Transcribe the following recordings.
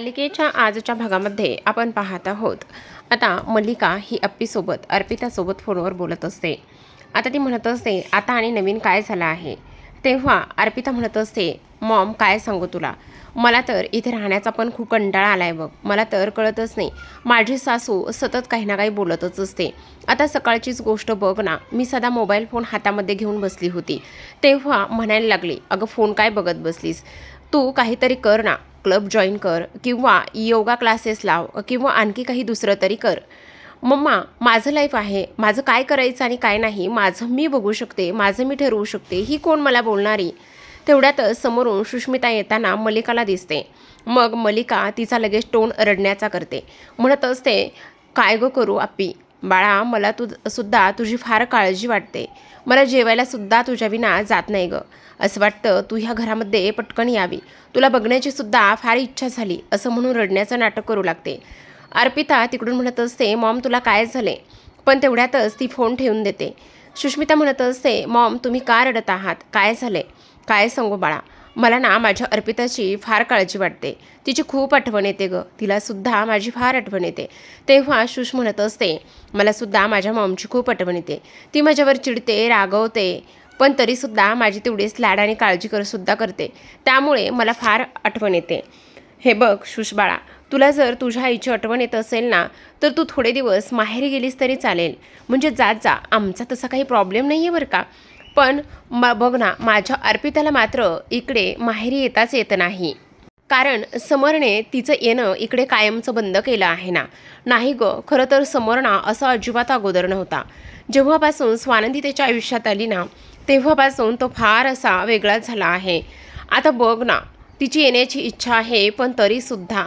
मालिकेच्या आजच्या भागामध्ये आपण पाहत आहोत. आता मल्लिका ही अप्पीसोबत अर्पितासोबत फोनवर बोलत असते. आता ती म्हणत असते, आता आणि नवीन काय झालं आहे. तेव्हा अर्पिता म्हणत असते, मॉम काय सांगू तुला, मला तर इथे राहण्याचा पण खूप कंटाळा आलाय बघ. मला तर कळतच नाही, माझी सासू सतत काही ना काही बोलतच असते. आता सकाळचीच गोष्ट बघ ना, मी सदा मोबाईल फोन हातामध्ये घेऊन बसली होती, तेव्हा म्हणायला लागली, अगं फोन काय बघत बसलीस, तू काहीतरी कर ना, क्लब जॉईन कर किंवा योगा क्लासेस लाव किंवा आणखी काही दुसरं तरी कर. मम्मा माझं लाईफ आहे, माझं काय करायचं आणि काय नाही माझं मी बघू शकते, माझं मी ठरवू शकते, ही कोण मला बोलणारी. तेवढ्यातच समोरून सुष्मिता येताना मल्लिकाला दिसते. मग मल्लिका तिचा लगेच टोन रडण्याचा करते. म्हणत असते, काय गं करू आप्पी, बाळा मला सुद्धा तुझी फार काळजी वाटते. मला जेवायला सुद्धा तुझ्या विना जात नाही गं. असं वाटतं तू ह्या घरामध्ये पटकन यावी, तुला बघण्याची सुद्धा फार इच्छा झाली, असं म्हणून रडण्याचं नाटक करू लागते. अर्पिता तिकडून म्हणत असते, मॉम तुला काय झाले. पण तेवढ्यातच ती फोन ठेवून देते. सुष्मिता म्हणत असते, मॉम तुम्ही का रडत आहात, काय झाले. काय सांगू बाळा, मला ना माझ्या अर्पिताची फार काळजी वाटते, तिची खूप आठवण येते गं, तिलासुद्धा माझी फार आठवण येते. तेव्हा सुष म्हणत असते, मलासुद्धा माझ्या मॉमची खूप आठवण येते, ती माझ्यावर चिडते, रागवते, पण तरीसुद्धा माझी तेवढीच लाड आणि काळजी सुद्धा करते, त्यामुळे मला फार आठवण येते. हे बघ सुष बाळा, तुला जर तुझ्या आईची आठवण येत असेल ना, तर तू थोडे दिवस माहेरी गेलीस तरी चालेल, म्हणजे जात जा, आमचा तसा काही प्रॉब्लेम नाही आहे बरं का. पण बघ ना, माझ्या अर्पिताला मात्र इकडे माहेरी येताच येत नाही, कारण समरने तिचं येणं इकडे कायमचं बंद केलं आहे ना. नाही गं, खरं तर समर ना असा अजिबात अगोदर नव्हता. जेव्हापासून स्वानंदी त्याच्या आयुष्यात आली ना, तेव्हापासून तो फार असा वेगळाच झाला आहे. आता बघ ना, तिची येण्याची इच्छा आहे, पण तरीसुद्धा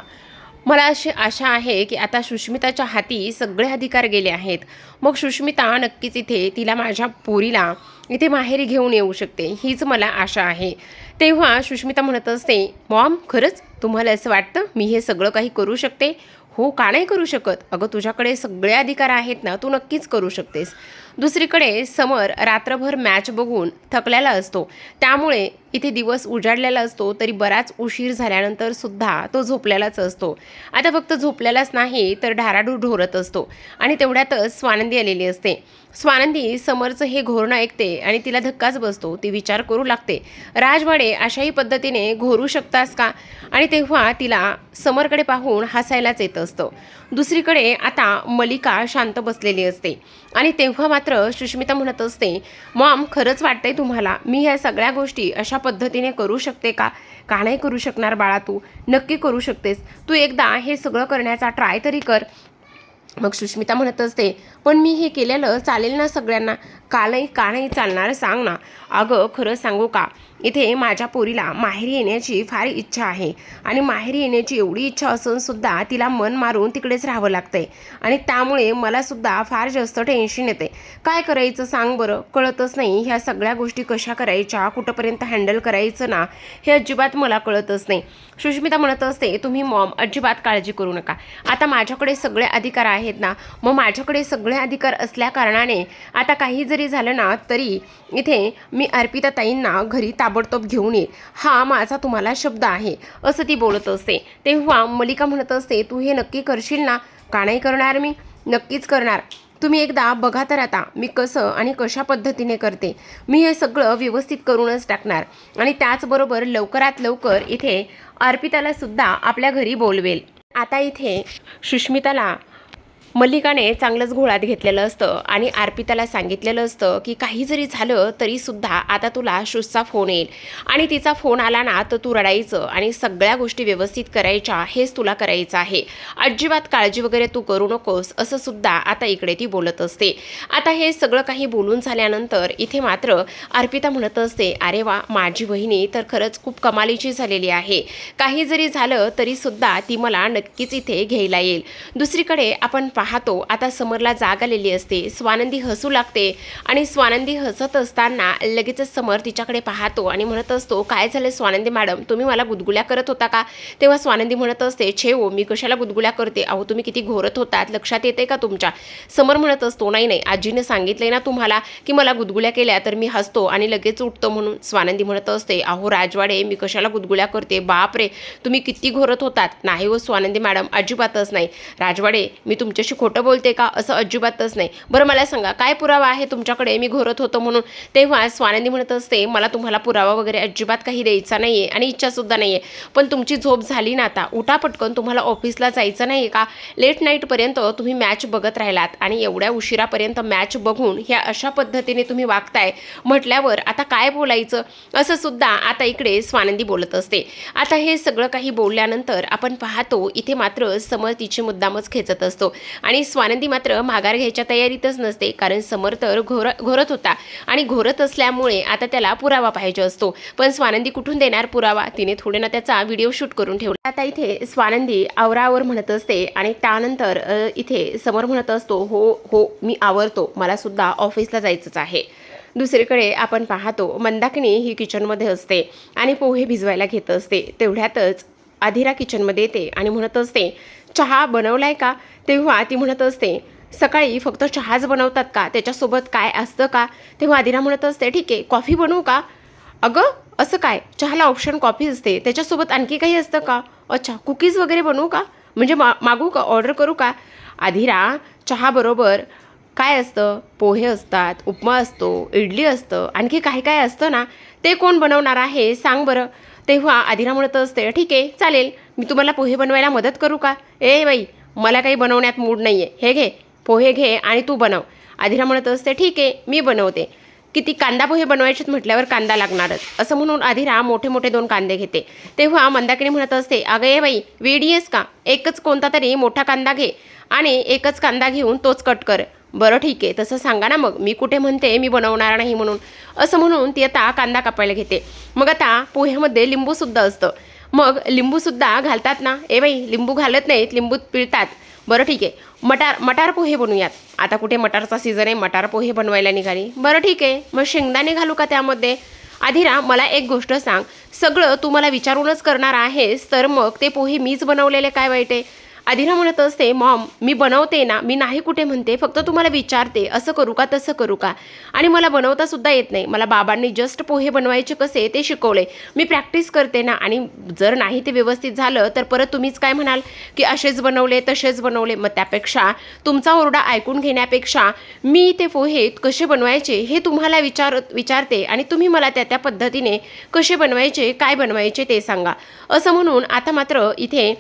मला अशी आशा आहे की आता सुष्मिताच्या हाती सगळे अधिकार गेले आहेत. मग सुष्मिता नक्कीच इथे तिला माझ्या पोरीला इथे माहेरी घेऊन येऊ शकते, हीच मला आशा आहे. तेव्हा सुष्मिता म्हणत असते, मॉम खरंच तुम्हाला असं वाटतं मी हे सगळं काही करू शकते. हो, का नाही करू शकत. अगं तुझ्याकडे सगळे अधिकार आहेत ना, तू नक्कीच करू शकतेस. दुसरीकडे समर रात्रभर मॅच बघून थकलेला असतो, त्यामुळे इथे दिवस उजाडलेला असतो तरी बराच उशीर झाल्यानंतर सुद्धा तो झोपलेलाच असतो. आता फक्त झोपलेलाच नाही तर ढाराडूर ढोरत असतो. आणि तेवढ्यातच स्वानंदी आलेली असते. स्वानंदी समरचं हे घोरणं ऐकते आणि तिला धक्काच बसतो. ती विचार करू लागते, राजवाडे अशाही पद्धतीने घोरू शकतास का. आणि तेव्हा तिला समरकडे पाहून हसायलाच येत असतं. दुसरीकडे आता मल्लिका शांत बसलेली असते आणि तेव्हा मात्र सुष्मिता म्हणत असते, मॉम खरंच वाटतंय तुम्हाला मी ह्या सगळ्या गोष्टी अशा पद्धतीने करू शकते का. का नाही करू शकणार बाळा, तू नक्की करू शकतेस, तू एकदा हे सगळं करण्याचा ट्राय तरी कर. मग सुष्मिता म्हणत असते, पण मी हे केलेलं चालेल ना सगळ्यांना, का नाही चालणार सांग ना. अगं खरं सांगू का, इथे माझ्या पोरीला माहेरी येण्याची फार इच्छा आहे आणि माहेरी येण्याची एवढी इच्छा असूनसुद्धा तिला मन मारून तिकडेच राहावं लागतंय आणि त्यामुळे मलासुद्धा फार जास्त टेन्शन येते. काय करायचं सांग बरं, कळतच नाही. ह्या सगळ्या गोष्टी कशा करायच्या, कुठंपर्यंत हँडल करायचं ना, हे अजिबात मला कळतच नाही. सुष्मिता म्हणत असते, तुम्ही मॉम अजिबात काळजी करू नका, आता माझ्याकडे सगळे अधिकार आहेत ना. मग माझ्याकडे सगळे अधिकार असल्या कारणाने आता काही जरी झालं ना तरी इथे मी अर्पिता ताईंना घरी ताबडतोब घेऊन येईल, हा माझा तुम्हाला शब्द आहे, असं ती बोलत असते. तेव्हा मल्लिका म्हणत असते, तू हे नक्की करशील ना. का नाही करणार, मी नक्कीच करणार. तुम्ही एकदा बघा तर आता मी कसं आणि कशा पद्धतीने करते. मी हे सगळं व्यवस्थित करूनच टाकणार आणि त्याचबरोबर लवकरात लवकर इथे अर्पिताला सुद्धा आपल्या घरी बोलवेल. आता इथे सुष्मिताला मल्लिकाने चांगलंच घोळात घेतलेलं असतं आणि अर्पिताला सांगितलेलं असतं की काही जरी झालं तरीसुद्धा आता तुला सुषचा फोन येईल आणि तिचा फोन आला ना तर तू रडायचं आणि सगळ्या गोष्टी व्यवस्थित करायच्या, हेच तुला करायचं आहे, अजिबात काळजी वगैरे तू करू नकोस, असं सुद्धा आता इकडे ती बोलत असते. आता हे सगळं काही बोलून झाल्यानंतर इथे मात्र अर्पिता म्हणत असते, अरे वा, माझी बहिणी तर खरंच खूप कमालीची झालेली आहे, काही जरी झालं तरीसुद्धा ती मला नक्कीच इथे घ्यायला येईल. दुसरीकडे आपण पाहतो आता समरला जाग आलेली असते. स्वानंदी हसू लागते आणि स्वानंदी हसत असताना लगेचच समर तिच्याकडे पाहतो आणि म्हणत असतो, काय झालं स्वानंदी मॅडम, तुम्ही मला गुदगुल्या करत होता का? तेव्हा स्वानंदी म्हणत असते, छे हो, मी कशाला गुदगुल्या करते, अहो तुम्ही किती घोरत होतात, लक्षात येते का तुमच्या? समर म्हणत असतो, नाही नाही, आजीने सांगितलंय ना तुम्हाला की मला गुदगुल्या केल्या तर मी हसतो आणि लगेच उठतो म्हणून. स्वानंदी म्हणत असते, अहो राजवाडे, मी कशाला गुदगुल्या करते, बापरे तुम्ही किती घोरत होतात. नाही हो स्वानंदी मॅडम, अजिबातच नाही. राजवाडे, मी तुमच्याशी खोटं बोलते का? असं अजिबातच नाही. बरं मला सांगा, काय पुरावा आहे तुमच्याकडे मी घोरत होतो म्हणून? तेव्हा स्वानंदी म्हणत असते, मला तुम्हाला पुरावा वगैरे अजिबात काही द्यायचा नाही आहे आणि इच्छासुद्धा नाही आहे. पण तुमची झोप झाली ना आता, उठा पटकन, तुम्हाला ऑफिसला जायचं नाही का? लेट नाईटपर्यंत तुम्ही मॅच बघत राहिलात आणि एवढ्या उशिरापर्यंत मॅच बघून ह्या अशा पद्धतीने तुम्ही वागताय म्हटल्यावर आता काय बोलायचं, असं सुद्धा आता इकडे स्वानंदी बोलत असते. आता हे सगळं काही बोलल्यानंतर आपण पाहतो इथे मात्र समर तिची मुद्दामच खेचत असतो आणि स्वानंदी मात्र माघार घ्यायच्या तयारीतच नसते, कारण समर तर घोरत होता आणि घोरत असल्यामुळे आता त्याला पुरावा पाहिजे असतो. पण स्वानंदी कुठून देणार पुरावा? तिने थोडे ना त्याचा व्हिडिओ शूट करून ठेवला. आता इथे स्वानंदी आवरावर म्हणत असते आणि त्यानंतर इथे समर म्हणत असतो, हो हो मी आवरतो, मला सुद्धा ऑफिसला जायचंच आहे. दुसरीकडे आपण पाहतो मंदाकिनी ही किचनमध्ये असते आणि पोहे भिजवायला घेत असते. तेवढ्यातच आधिरा किचनमध्ये येते आणि म्हणत असते, चहा बनवलाय का? तेव्हा ती म्हणत असते, सकाळी फक्त चहाच बनवतात का, त्याच्यासोबत काय असतं का? तेव्हा आधिरा म्हणत असते, ठीक आहे कॉफी बनवू का? अगं असं काय, चहाला ऑप्शन कॉफी असते, त्याच्यासोबत आणखी काही असतं का? अच्छा कुकीज वगैरे बनवू का, म्हणजे मागू का, ऑर्डर करू का? आधिरा, चहाबरोबर काय असतं, पोहे असतात, उपमा असतो, इडली असतं, आणखी काय काय असतं ना, ते कोण बनवणार आहे सांग बरं. तेव्हा आधिरा म्हणत असते, ठीक आहे चालेल, मी तुम्हाला पोहे बनवायला मदत करू का? ए बाई, मला काही बनवण्यात मूड नाही आहे, हे घे पोहे घे आणि तू बनव. आधिरा म्हणत असते, ठीक आहे मी बनवते. किती कांदा पोहे बनवायचेत म्हटल्यावर कांदा लागणारच, असं म्हणून आधिरा मोठे मोठे 2 कांदे घेते. तेव्हा मंदाकिनी म्हणत असते, अगं ए बाई वेडी का, एकच कोणता तरी मोठा कांदा घे आणि एकच कांदा घेऊन तोच कट कर. बरं ठीक आहे, तसं सांगा ना मग, मी कुठे म्हणते मी बनवणार नाही म्हणून. असं म्हणून ती आता कांदा कापायला घेते. मग आता पोह्यामध्ये लिंबूसुद्धा असतं, मग लिंबूसुद्धा घालतात ना? ए बाई लिंबू घालत नाहीत, लिंबू पिळतात. बरं ठीक आहे, मटार पोहे बनवूयात. आता कुठे मटारचा सीझन आहे, मटार पोहे बनवायला निघाली. बरं ठीक आहे, मग शेंगदाणे घालू का त्यामध्ये? आधिरा मला एक गोष्ट सांग, सगळं तू मला विचारूनच करणार आहेस तर मग ते पोहे मीच बनवलेले काय वाईट आहे? आधिरा म्हणत असते, मॉम मी बनवते ना, मी नाही कुठे म्हणते, फक्त तुम्हाला विचारते असं करू का तसं करू का, आणि मला बनवता सुद्धा येत नाही. मला बाबांनी जस्ट पोहे बनवायचे कसे ते शिकवले, मी प्रॅक्टिस करते ना, आणि जर नाही ते व्यवस्थित झालं तर परत तुम्हीच काय म्हणाल की असेच बनवले तसेच बनवले. मग त्यापेक्षा तुमचा ओरडा ऐकून घेण्यापेक्षा मी ते पोहे कसे बनवायचे हे तुम्हाला विचारते आणि तुम्ही मला त्या पद्धतीने कसे बनवायचे काय बनवायचे ते सांगा. असं म्हणून आता मात्र इथे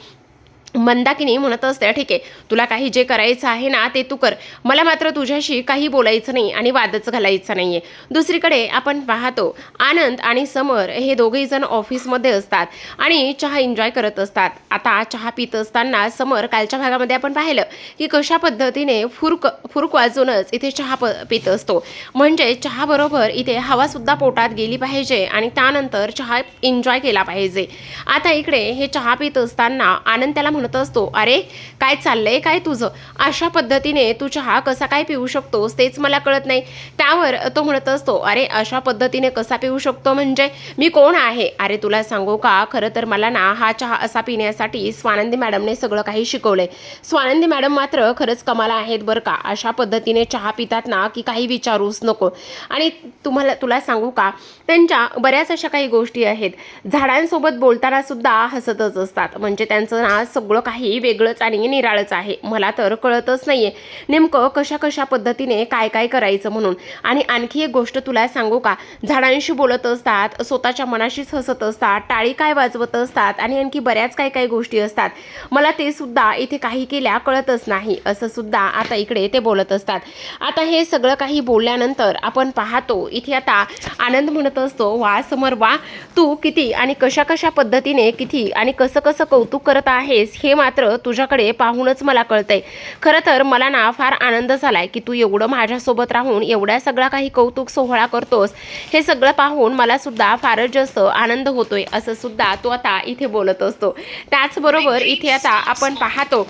मंदाकिनी म्हणत असते, ठीक आहे तुला काही जे करायचं आहे ना ते तू कर, मला मात्र तुझ्याशी काही बोलायचं नाही आणि वादच घालायचा नाही आहे. दुसरीकडे आपण पाहतो आनंद आणि समर हे दोघेही जण ऑफिसमध्ये असतात आणि चहा एन्जॉय करत असतात. आता चहा पित असताना समर कालच्या भागामध्ये आपण पाहिलं की कशा पद्धतीने फुरक वाजूनच इथे चहा पित असतो, म्हणजे चहाबरोबर इथे हवासुद्धा पोटात गेली पाहिजे आणि त्यानंतर चहा एन्जॉय केला पाहिजे. आता इकडे हे चहा पित असताना आनंद त्याला म्हणत असतो, अरे काय चाललंय काय तुझं, अशा पद्धतीने तू चहा कसा काय पिऊ शकतोस तेच मला कळत नाही. त्यावर तो म्हणत असतो, अरे अशा पद्धतीने कसा पिऊ शकतो म्हणजे मी कोण आहे? अरे तुला सांगू का, खरं तर मला ना हा चहा असा पिण्यासाठी स्वानंदी मॅडमने सगळं काही शिकवलंय. स्वानंदी मॅडम मात्र खरंच कमाला आहेत बरं का, अशा पद्धतीने चहा पितात ना की काही विचारूच नको. आणि तुला सांगू का, त्यांच्या बऱ्याच अशा काही गोष्टी आहेत, झाडांसोबत बोलताना सुद्धा हसतच असतात, म्हणजे त्यांचं ना सगळं काही वेगळंच आणि निराळच आहे. मला तर कळतच नाहीये नेमकं कशा कशा पद्धतीने काय काय करायचं म्हणून. आणि आणखी एक गोष्ट तुला सांगू का, झाडांशी बोलत असतात, स्वतःच्या मनाशीच हसत असतात, टाळी काय वाजवत असतात आणि आणखी बऱ्याच काय काय गोष्टी असतात, मला ते सुद्धा इथे काही केल्या कळतच नाही, असं सुद्धा आता इकडे ते बोलत असतात. आता हे सगळं काही बोलल्यानंतर आपण पाहतो इथे आता आनंद म्हणत असतो, वा समर वा, तू किती आणि कशा कशा पद्धतीने किती आणि कसं कसं कौतुक करत आहेस हे मात्र तुझ्याकडे पाहूनच मला कळतंय. खरं तर मला ना फार आनंद झालाय की तू एवढं माझ्यासोबत राहून एवढ्या सगळा काही कौतुक सोहळा करतोस, हे सगळं पाहून मला सुद्धा फारच जास्त आनंद होतोय, असं सुद्धा तो आता इथे बोलत असतो. त्याचबरोबर इथे आता आपण पाहतो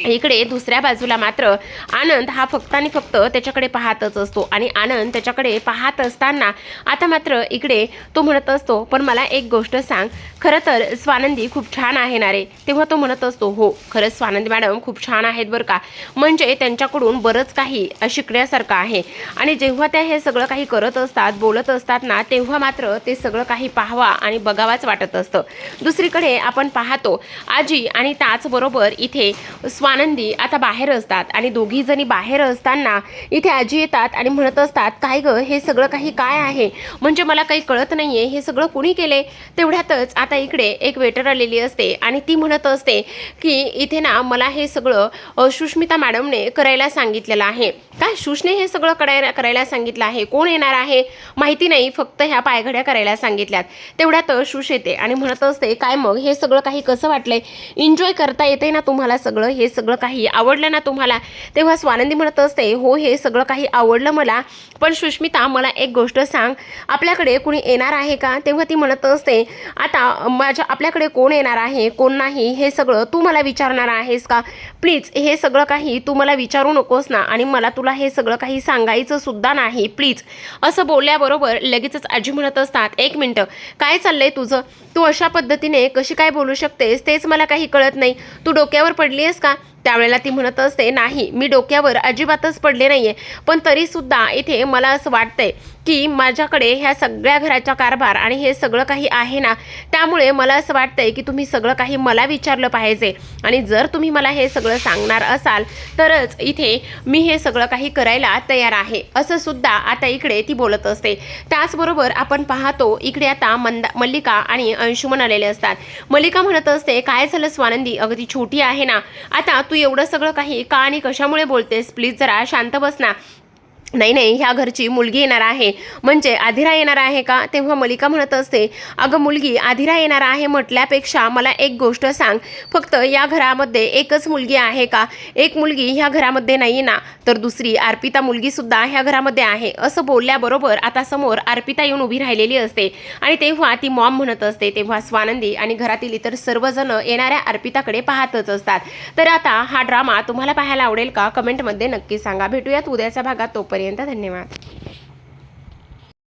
इकडे दुसऱ्या बाजूला मात्र आनंद हा फक्त आणि फक्त त्याच्याकडे पाहतच असतो आणि आनंद त्याच्याकडे पाहत असताना आता मात्र इकडे तो म्हणत असतो, पण मला एक गोष्ट सांग, खरं तर स्वानंदी खूप छान आहे ना रे. तेव्हा तो म्हणत असतो, हो खरंच स्वानंदी मॅडम खूप छान आहेत बरं का, म्हणजे त्यांच्याकडून बरंच काही शिकण्यासारखं आहे. आणि जेव्हा त्या हे सगळं काही करत असतात, बोलत असतात ना, तेव्हा मात्र ते सगळं काही पाहावा आणि बघावाच वाटत असतं. दुसरीकडे आपण पाहतो आजी आणि त्याचबरोबर इथे स्वानंदी आता बाहेर असतात आणि दोघी जणी बाहेर असताना इथे आजी येतात आणि म्हणत असतात, काय ग हे सगळं काही काय आहे, म्हणजे मला काही कळत नाहीये, हे सगळं कुणी केले. तेवढ्यातच आता इकडे एक वेटर आलेली असते आणि ती म्हणत असते की इथे ना मला हे सगळं सुष्मिता मॅडमने करायला सांगितलेलं आहे. काय सुषने हे सगळं करायला सांगितलं आहे? कोण येणार आहे माहिती नाही, फक्त ह्या पायघड्या करायला सांगितल्यात. तेवढ्यात सुश येते आणि म्हणत असते, काय मग हे सगळं काही कसं वाटलंय, एन्जॉय करता येते ना तुम्हाला सगळं, हे सगळं काही आवडलं ना तुम्हाला. तेव्हा स्वानंदी म्हणत असते, हो हे सगळं काही आवडलं मला, पण सुष्मिता मला एक गोष्ट सांग, आपल्याकडे कुणी येणार आहे का. तेव्हा ती म्हणत असते, आता आपल्याकडे कोण येणार आहे कोण नाही हे सगळं तू मला विचारणार आहेस का, प्लीज हे सगळं काही तू मला विचारू नकोस ना, आणि मला तुला हे सगळं काही सांगायचं सुद्धा नाही प्लीज. असं बोलल्याबरोबर लगेचच आजी म्हणत असतात, एक मिनटं काय चाललंय तुझं, तू अशा पद्धतीने कशी काय बोलू शकतेस तेच मला काही कळत नाही, तू डोक्यावर पडली आहेस का. त्यावेळेला ती म्हणत असते, नाही मी डोक्यावर अजिबातच पडले नाहीये, पण तरीसुद्धा इथे मला असं वाटतंय की माझ्याकडे ह्या सगळ्या घराचा कारभार आणि हे सगळं काही आहे ना, त्यामुळे मला असं वाटतंय की तुम्ही सगळं काही मला विचारलं पाहिजे, आणि जर तुम्ही मला हे सगळं सांगणार असाल तरच इथे मी हे सगळं काही करायला तयार आहे, असं सुद्धा आता इकडे ती बोलत असते. त्याचबरोबर आपण पाहतो इकडे आता मल्लिका आणि अंशुमन आलेले असतात. मल्लिका म्हणत असते, काय झालं स्वानंदी, अगदी छोटी आहे ना, आता तू एवढं सगळं काही का आणि कशामुळे बोलतेस, प्लीज जरा शांत बस ना. नाही नाही ह्या घरची मुलगी येणार आहे, म्हणजे आधिरा येणार आहे का. तेव्हा मल्लिका म्हणत असते, अगं मुलगी आधिरा येणार आहे म्हटल्यापेक्षा मला एक गोष्ट सांग, फक्त या घरामध्ये एकच मुलगी आहे का, एक मुलगी ह्या घरामध्ये नाही ना, तर दुसरी अर्पिता मुलगी सुद्धा ह्या घरामध्ये आहे. असं बोलल्याबरोबर आता समोर अर्पिता येऊन उभी राहिलेली असते आणि तेव्हा ती मॉम म्हणत असते. तेव्हा स्वानंदी आणि घरातील इतर सर्वजण येणाऱ्या अर्पिताकडे पाहतच असतात. तर आता हा ड्रामा तुम्हाला पाहायला आवडेल का, कमेंटमध्ये नक्की सांगा. भेटूयात उद्याच्या भागात, तोपर्यंत धन्यवाद.